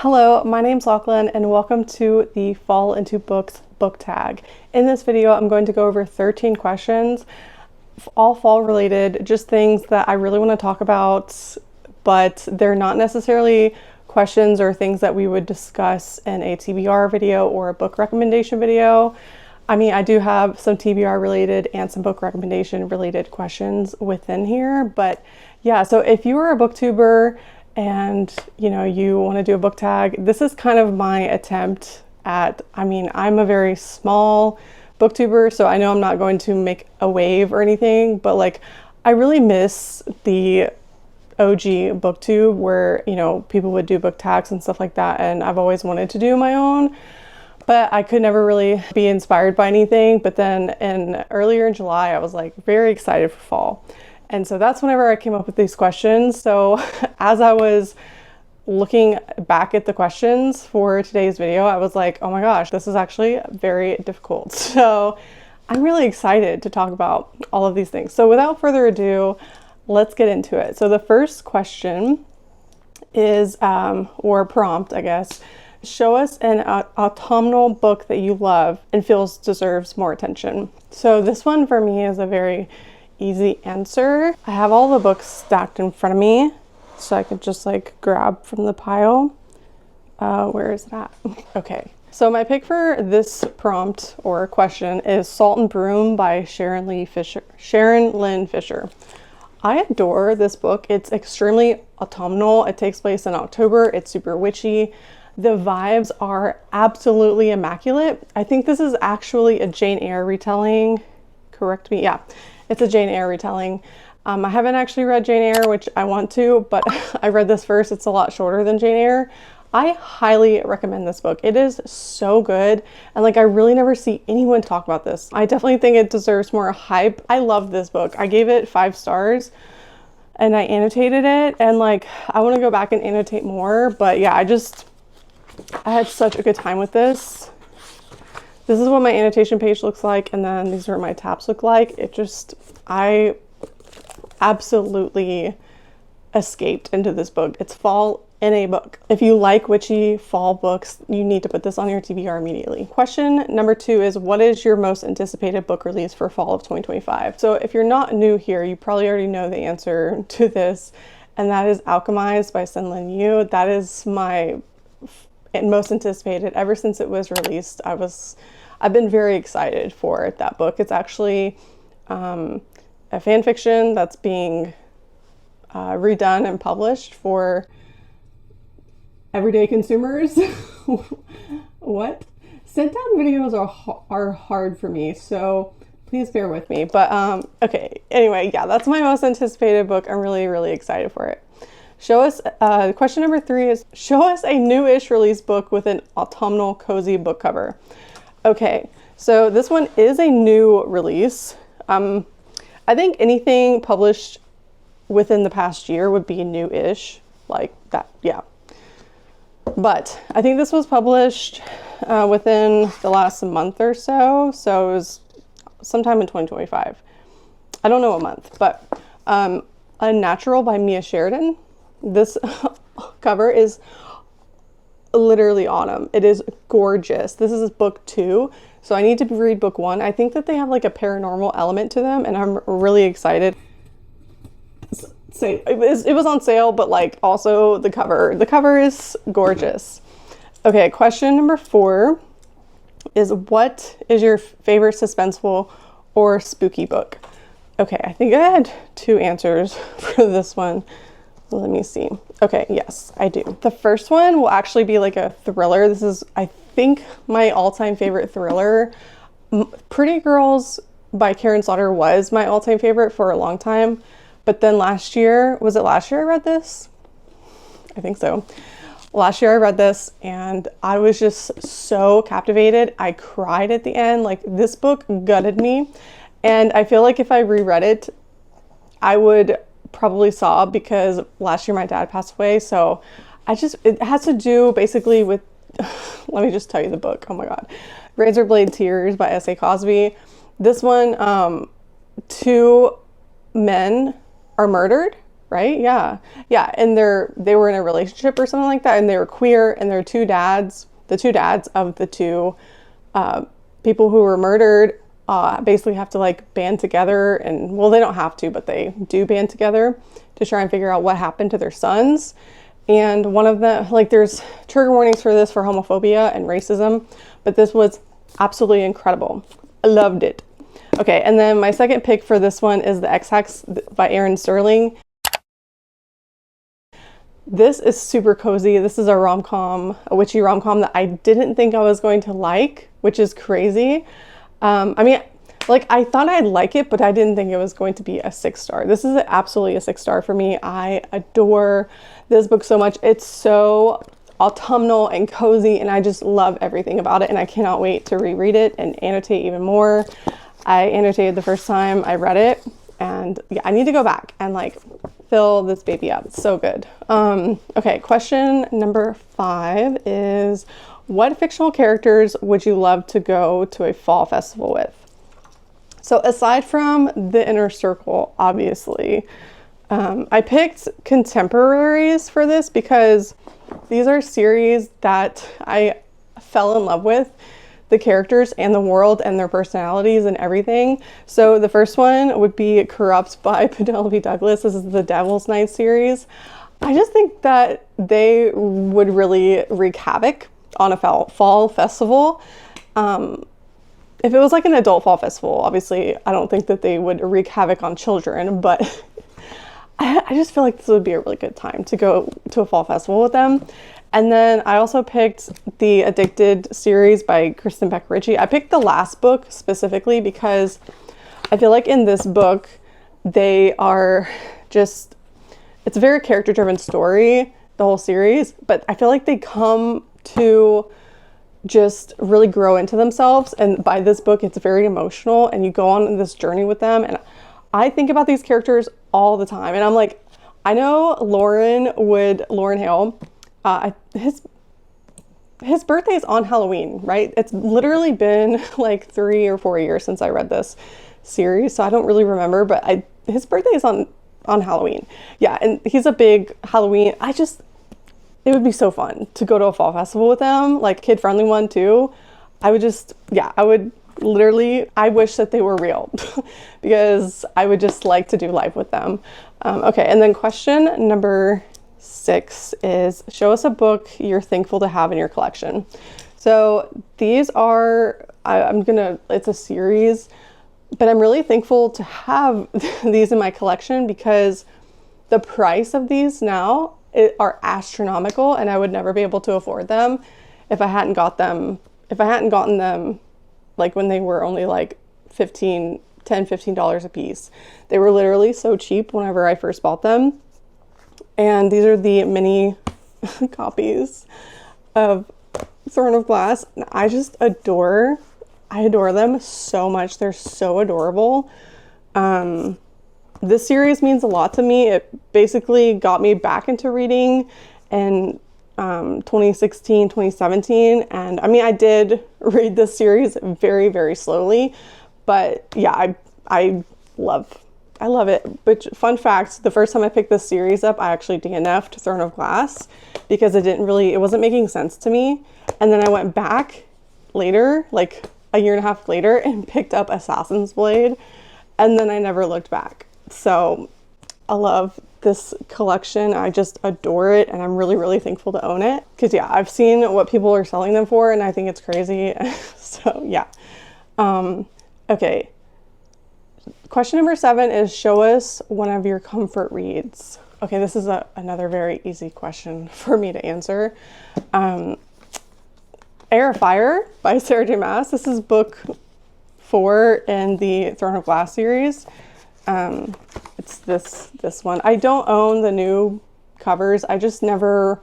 Hello, my name's Lachlan and welcome to the Fall Into Books book tag. In this video, I'm going to go over 13 questions, all fall related, just things that I really want to talk about, but they're not necessarily questions or things that we would discuss in a TBR video or a book recommendation video. I mean, I do have some TBR related and some book recommendation related questions within here, but yeah, so if you are a booktuber and you want to do a book tag, this is kind of my attempt at, I'm a very small booktuber, so I know I'm not going to make a wave or anything, but like I really miss the OG booktube where people would do book tags and stuff like that, and I've always wanted to do my own, but I could never really be inspired by anything. But then earlier in July, I was like very excited for fall. And so that's whenever I came up with these questions. So as I was looking back at the questions for today's video, I was like, oh my gosh, this is actually very difficult. So I'm really excited to talk about all of these things. So without further ado, let's get into it. So the first question is, or prompt, I guess, show us an autumnal book that you love and feels deserves more attention. So this one for me is a very easy answer. I have all the books stacked in front of me, so I could just like grab from the pile. Where is that? Okay, so my pick for this prompt or question is Salt and Broom by Sharon Lynn Fisher. I adore this book. It's extremely autumnal. It takes place in October. It's super witchy. The vibes are absolutely immaculate. I think this is actually a Jane Eyre retelling. Correct me. Yeah, it's a Jane Eyre retelling. I haven't actually read Jane Eyre, which I want to, but I read this first. It's a lot shorter than Jane Eyre. I highly recommend this book. It is so good. And like, I really never see anyone talk about this. I definitely think it deserves more hype. I love this book. I gave it 5 stars and I annotated it. And like, I want to go back and annotate more, but yeah, I had such a good time with this. This is what my annotation page looks like, and then these are what my tabs look like. I absolutely escaped into this book. It's fall in a book. If you like witchy fall books, you need to put this on your TBR immediately. Question number 2 is, what is your most anticipated book release for fall of 2025? So if you're not new here, you probably already know the answer to this, and that is Alchemized by Sen Lin Yu. That is my most anticipated. Ever since it was released, I've been very excited for that book. It's actually a fan fiction that's being redone and published for everyday consumers. What? Sit down videos are hard for me, so please bear with me. But okay, anyway, yeah, that's my most anticipated book. I'm really, really excited for it. Show us, question number 3 is, show us a new-ish release book with an autumnal cozy book cover. Okay, so this one is a new release. I think anything published within the past year would be new-ish, like that, yeah. But I think this was published within the last month or so, so it was sometime in 2025. I don't know what month, but Unnatural by Mia Sheridan. This cover is literally autumn. It is gorgeous. This is book 2, so I need to read book 1. I think that they have like a paranormal element to them, and I'm really excited. It was on sale, but like also the cover is gorgeous. Okay, question number 4 is, what is your favorite suspenseful or spooky book? Okay, I think I had 2 answers for this one. Let me see. Okay, yes, I do. The first one will actually be like a thriller. This is, I think, my all-time favorite thriller. Pretty Girls by Karen Slaughter was my all-time favorite for a long time. But then was it last year I read this? I think so. Last year I read this and I was just so captivated. I cried at the end. Like, this book gutted me. And I feel like if I reread it, I would probably sob, because last year my dad passed away. So it has to do basically with, let me just tell you the book. Oh my God. Razor Blade Tears by S.A. Cosby. This one, 2 men are murdered right? Yeah. Yeah, and they were in a relationship or something like that, and they were queer, and their two dads, the two dads of the two people who were murdered, basically have to like band together, and well, they don't have to, but they do band together to try and figure out what happened to their sons. And one of them, like, there's trigger warnings for this for homophobia and racism, but this was absolutely incredible. I loved it. Okay, and then my second pick for this one is The Ex-Hex by Erin Sterling. This is super cozy. This is a rom-com, a witchy rom-com that I didn't think I was going to like, which is crazy. I mean, like, I thought I'd like it, but I didn't think it was going to be a 6-star. This is absolutely a 6-star for me. I adore this book so much. It's so autumnal and cozy, and I just love everything about it, and I cannot wait to reread it and annotate even more. I annotated the first time I read it, and yeah, I need to go back and like fill this baby up. It's so good. Okay, question number 5 is, what fictional characters would you love to go to a fall festival with? So aside from the inner circle, obviously, I picked contemporaries for this because these are series that I fell in love with, the characters and the world and their personalities and everything. So the first one would be Corrupt by Penelope Douglas. This is the Devil's Night series. I just think that they would really wreak havoc on a fall festival. If it was like an adult fall festival, obviously I don't think that they would wreak havoc on children, but I just feel like this would be a really good time to go to a fall festival with them. And then I also picked the Addicted series by Kristen Beck Ritchie. I picked the last book specifically because I feel like in this book, they are just, it's a very character-driven story, the whole series, but I feel like they come to just really grow into themselves. And by this book, it's very emotional, and you go on this journey with them. And I think about these characters all the time. And I'm like, I know Lauren Hale, his birthday is on Halloween, right? It's literally been like 3 or 4 years since I read this series, so I don't really remember, but his birthday is on Halloween. Yeah, and he's a big Halloween. It would be so fun to go to a fall festival with them, like kid-friendly one too. I would literally, I wish that they were real because I would just like to do life with them. Okay, and then question number 6 is, show us a book you're thankful to have in your collection. So these are, it's a series, but I'm really thankful to have these in my collection because the price of these now are astronomical, and I would never be able to afford them if I hadn't gotten them like when they were only like $15 a piece. They were literally so cheap whenever I first bought them. And these are the mini copies of Throne of Glass. I adore them so much. They're so adorable. This series means a lot to me. It basically got me back into reading in 2016, 2017. And I mean, I did read this series very, very slowly, but yeah, I love it. But fun fact, the first time I picked this series up, I actually DNF'd Throne of Glass because it wasn't making sense to me. And then I went back later, like a year and a half later, and picked up Assassin's Blade. And then I never looked back. So I love this collection. I just adore it, and I'm really, really thankful to own it. Because yeah, I've seen what people are selling them for, and I think it's crazy. So yeah. Okay. Question number 7 is, show us one of your comfort reads. Okay, this is another very easy question for me to answer. Air of Fire by Sarah J. Maas. This is book 4 in the Throne of Glass series. It's this one. I don't own the new covers. I just never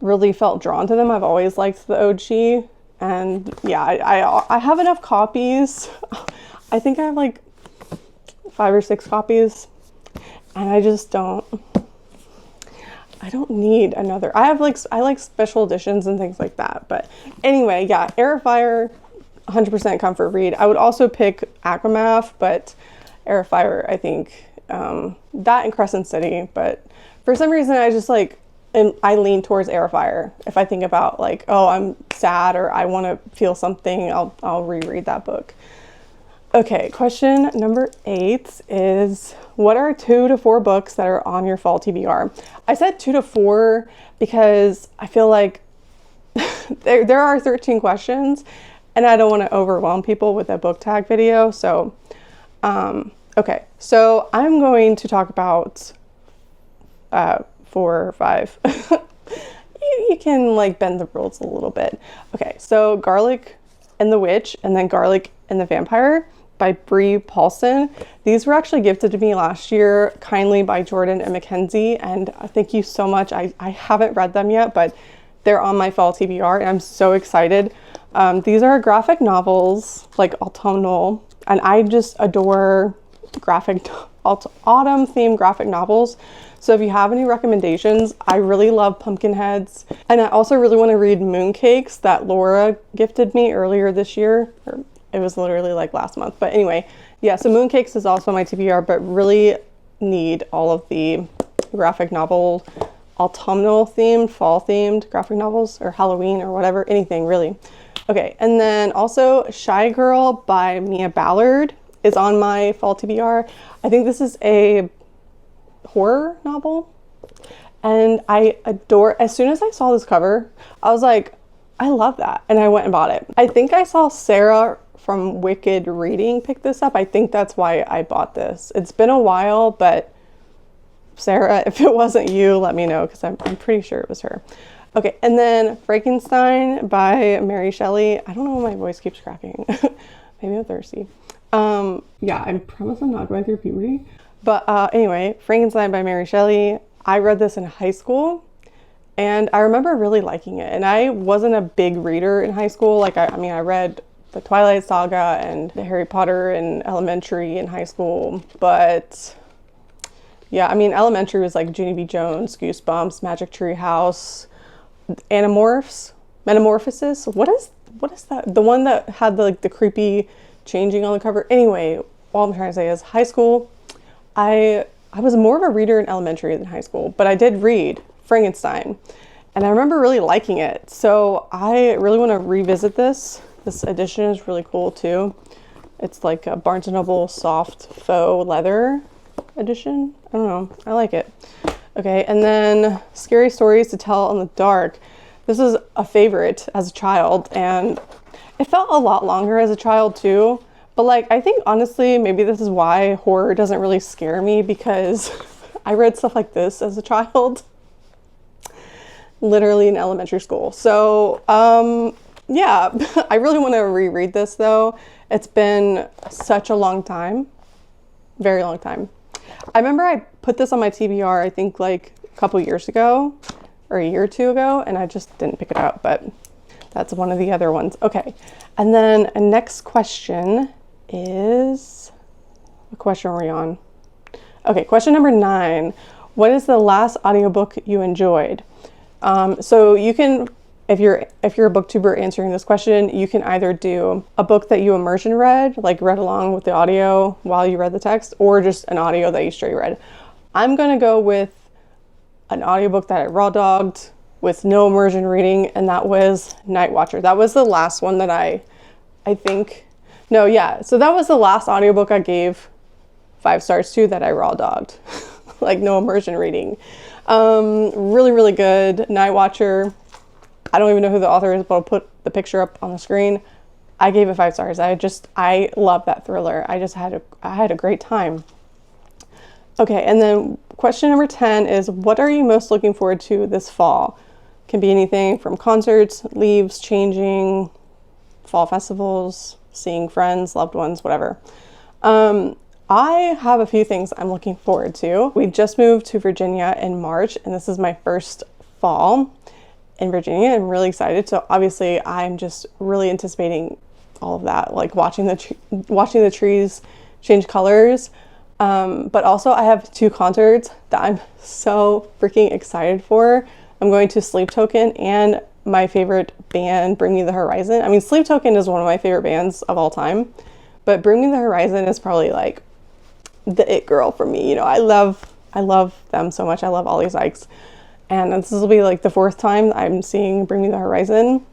really felt drawn to them. I've always liked the OG, and yeah, I have enough copies. I think I have like 5 or 6 copies, and I don't need another. I like special editions and things like that. But anyway, yeah, Air of Fire, 100% comfort read. I would also pick Akamath, but Air of Fire, I think, That and Crescent City, but for some reason I just like, and I lean towards Air Fire. If I think about like, oh, I'm sad or I want to feel something, I'll reread that book. Okay, question number 8 is, what are 2 to 4 books that are on your fall TBR? I said 2 to 4 because I feel like there are 13 questions and I don't want to overwhelm people with a book tag video. So, okay, so I'm going to talk about 4 or 5. You can like bend the rules a little bit. Okay, so Garlic and the Witch and then Garlic and the Vampire by Bree Paulson. These were actually gifted to me last year kindly by Jordan and Mackenzie, and thank you so much. I haven't read them yet, but they're on my fall TBR and I'm so excited. These are graphic novels, like autumnal, and I just adore autumn themed graphic novels. So if you have any recommendations, I really love Pumpkinheads. And I also really want to read Mooncakes that Laura gifted me earlier this year. Or it was literally like last month. But anyway, yeah, so Mooncakes is also my TBR, but really need all of the graphic novel, autumnal themed, fall themed graphic novels, or Halloween or whatever, anything really. Okay, and then also Shy Girl by Mia Ballard is on my fall TBR. I think this is a horror novel and I adore, as soon as I saw this cover, I was like, I love that, and I went and bought it. I think I saw Sarah from Wicked Reading pick this up. I think that's why I bought this. It's been a while, but Sarah, if it wasn't you, let me know because I'm pretty sure it was her. Okay, and then Frankenstein by Mary Shelley. I don't know why my voice keeps cracking. Maybe I'm thirsty. Yeah, I promise I'm not going through puberty. But anyway, Frankenstein by Mary Shelley. I read this in high school and I remember really liking it. And I wasn't a big reader in high school. Like, I mean, I read the Twilight Saga and the Harry Potter in elementary and high school. But yeah, I mean, elementary was like Junie B. Jones, Goosebumps, Magic Tree House, Metamorphosis. What is that? The one that had the creepy changing on the cover. Anyway, all I'm trying to say is high school, I was more of a reader in elementary than high school, but I did read Frankenstein and I remember really liking it. So I really want to revisit this. This edition is really cool too. It's like a Barnes & Noble soft faux leather edition. I don't know. I like it. Okay, and then Scary Stories to Tell in the Dark. This is a favorite as a child and it felt a lot longer as a child too. But like, I think honestly, maybe this is why horror doesn't really scare me, because I read stuff like this as a child, literally in elementary school. So yeah, I really want to reread this though. It's been such a long time, very long time. I remember I put this on my TBR, I think like a couple years ago or a year or two ago, and I just didn't pick it up, but that's one of the other ones. Okay, and then a next question is, what question are we on? Okay, question number 9. What is the last audiobook you enjoyed? So you can, if you're a booktuber answering this question, you can either do a book that you immersion read, like read along with the audio while you read the text, or just an audio that you straight read. I'm gonna go with an audiobook that I raw dogged with no immersion reading, and that was Night Watcher. That was the last one that I think, no, yeah. So that was the last audiobook I gave 5 stars to that I raw dogged, like no immersion reading. Really, really good. Night Watcher. I don't even know who the author is, but I'll put the picture up on the screen. I gave it 5 stars. I love that thriller. I had a great time. Okay, and then question number 10 is, what are you most looking forward to this fall? Can be anything from concerts, leaves changing, fall festivals, seeing friends, loved ones, whatever. I have a few things I'm looking forward to. We just moved to Virginia in March, and this is my first fall in Virginia. I'm really excited. So obviously I'm just really anticipating all of that, like watching the trees change colors. But also I have 2 concerts that I'm so freaking excited for. I'm going to Sleep Token and my favorite band, Bring Me the Horizon. I mean, Sleep Token is one of my favorite bands of all time, but Bring Me the Horizon is probably like the it girl for me. You know, I love them so much. I love Ollie Sykes. And this will be like the 4th time I'm seeing Bring Me the Horizon.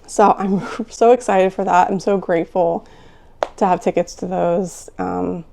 So I'm so excited for that. I'm so grateful to have tickets to those. So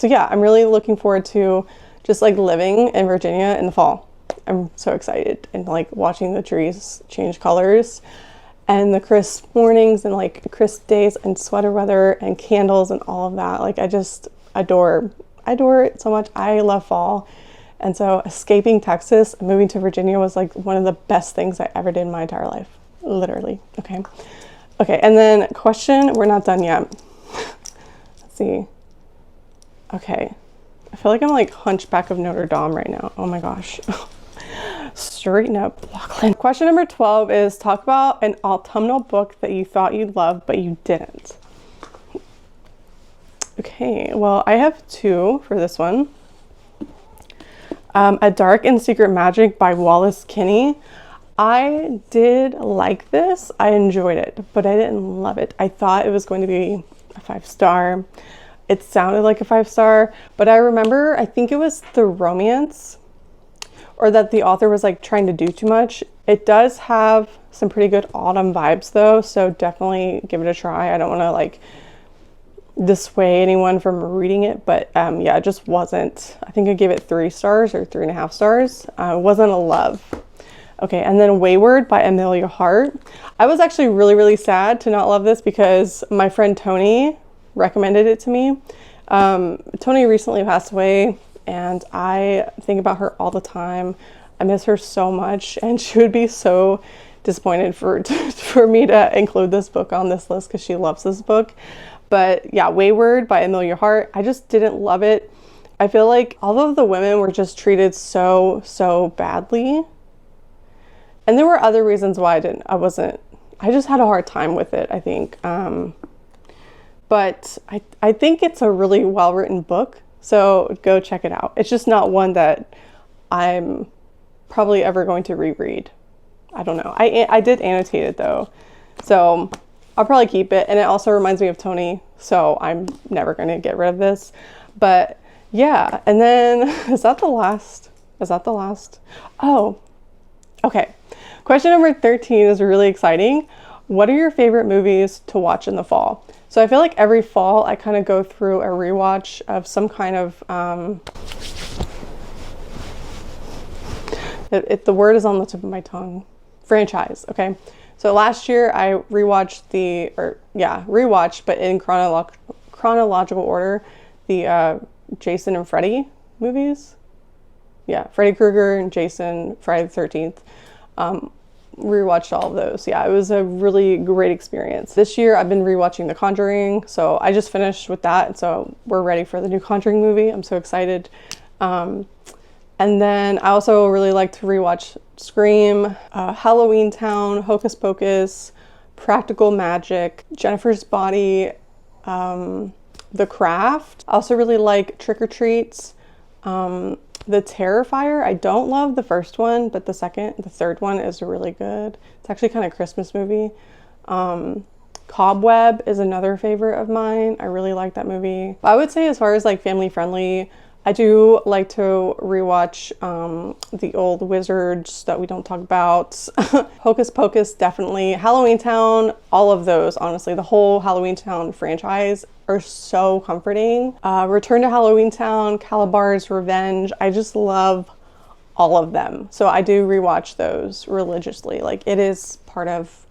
yeah, I'm really looking forward to just like living in Virginia in the fall. I'm so excited, and like watching the trees change colors and the crisp mornings and like crisp days and sweater weather and candles and all of that. Like I just adore it so much. I love fall. And so escaping Texas and moving to Virginia was like one of the best things I ever did in my entire life. Literally. Okay. And then question, we're not done yet. Let's see. Okay. I feel like I'm like Hunchback of Notre Dame right now. Oh my gosh. Straighten up, Lachlan. Question number 12 is talk about an autumnal book that you thought you'd love, but you didn't. Okay, well, I have 2 for this one. A Dark and Secret Magic by Wallace Kinney. I did like this. I enjoyed it, but I didn't love it. I thought it was going to be a 5-star. It sounded like a 5-star, but I remember, I think it was the romance, or that the author was like trying to do too much. It does have some pretty good autumn vibes though, so definitely give it a try. I don't want to like dissuade anyone from reading it, but yeah, it just wasn't. I think I gave it 3 stars or 3.5 stars. It wasn't a love. Okay, and then Wayward by Amelia Hart. I was actually really sad to not love this because my friend Tony recommended it to me. Tony recently passed away, and I think about her all the time. I miss her so much, and she would be so disappointed for me to include this book on this list because she loves this book. But yeah, Wayward by Amelia Hart. I just didn't love it. I feel like all of the women were just treated so badly. And there were other reasons why I just had a hard time with it, I think. But I think it's a really well-written book. So go check it out. It's just not one that I'm probably ever going to reread. I don't know. I did annotate it though. So I'll probably keep it. And it also reminds me of Tony. So I'm never going to get rid of this. But yeah. And then is that the last? Oh, okay. Question number 13 is really exciting. What are your favorite movies to watch in the fall? So I feel like every fall I kind of go through a rewatch of some kind of, the word is on the tip of my tongue, franchise, okay? So last year I rewatched but in chronological order, the Jason and Freddy movies. Yeah, Freddy Krueger and Jason, Friday the 13th. Rewatched all of those. Yeah, it was a really great experience. This year I've been rewatching The Conjuring, so I just finished with that, so we're ready for the new Conjuring movie. I'm so excited. And then I also really like to rewatch Scream, Halloween Town, Hocus Pocus, Practical Magic, Jennifer's Body, The Craft. I also really like Trick or Treats. The Terrifier, I don't love the first one, but the third one is really good. It's actually kind of a Christmas movie. Cobweb is another favorite of mine. I really like that movie. I would say as far as like family friendly, I do like to rewatch the old wizards that we don't talk about. Hocus Pocus, definitely. Halloween Town, all of those, honestly. The whole Halloween Town franchise are so comforting. Return to Halloween Town, Calabar's Revenge. I just love all of them. So I do rewatch those religiously. Like it is part of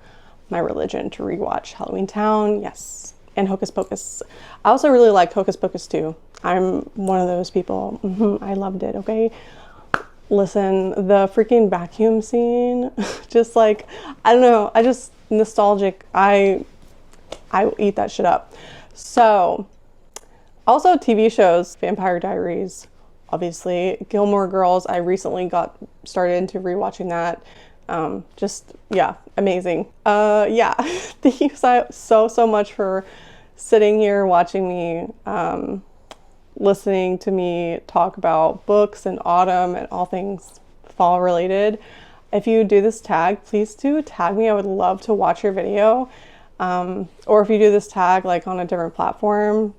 my religion to rewatch Halloween Town, yes. And Hocus Pocus. I also really like Hocus Pocus too. I'm one of those people. I loved it, okay? Listen, the freaking vacuum scene, just like, I don't know, I just nostalgic. I eat that shit up. So, also TV shows, Vampire Diaries, obviously, Gilmore Girls. I recently got started into rewatching that. Just, yeah, amazing. Yeah, thank you so much for sitting here watching me, listening to me talk about books and autumn and all things fall related. If you do this tag, please do tag me. I would love to watch your video. Or if you do this tag like on a different platform,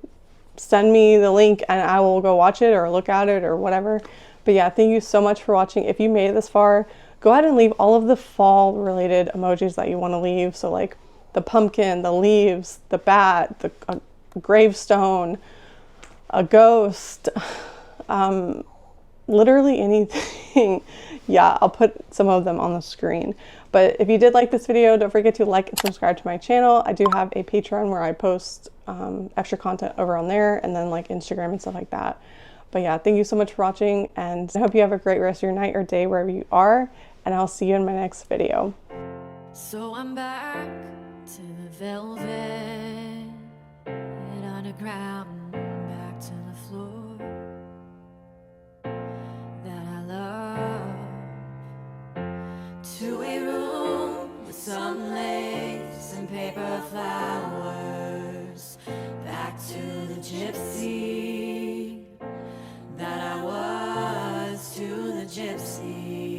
send me the link and I will go watch it or look at it or whatever. But yeah, thank you so much for watching. If you made it this far, go ahead and leave all of the fall related emojis that you want to leave. So like the pumpkin, the leaves, the bat, the gravestone, a ghost, literally anything. Yeah, I'll put some of them on the screen. But if you did like this video, don't forget to like and subscribe to my channel. I do have a Patreon where I post extra content over on there, and then like Instagram and stuff like that. But yeah, thank you so much for watching, and I hope you have a great rest of your night or day wherever you are, and I'll see you in my next video. So I'm back to the velvet underground, back to the floor that I love, to a room with some lace and paper flowers, back to the gypsy that I was, to the gypsy.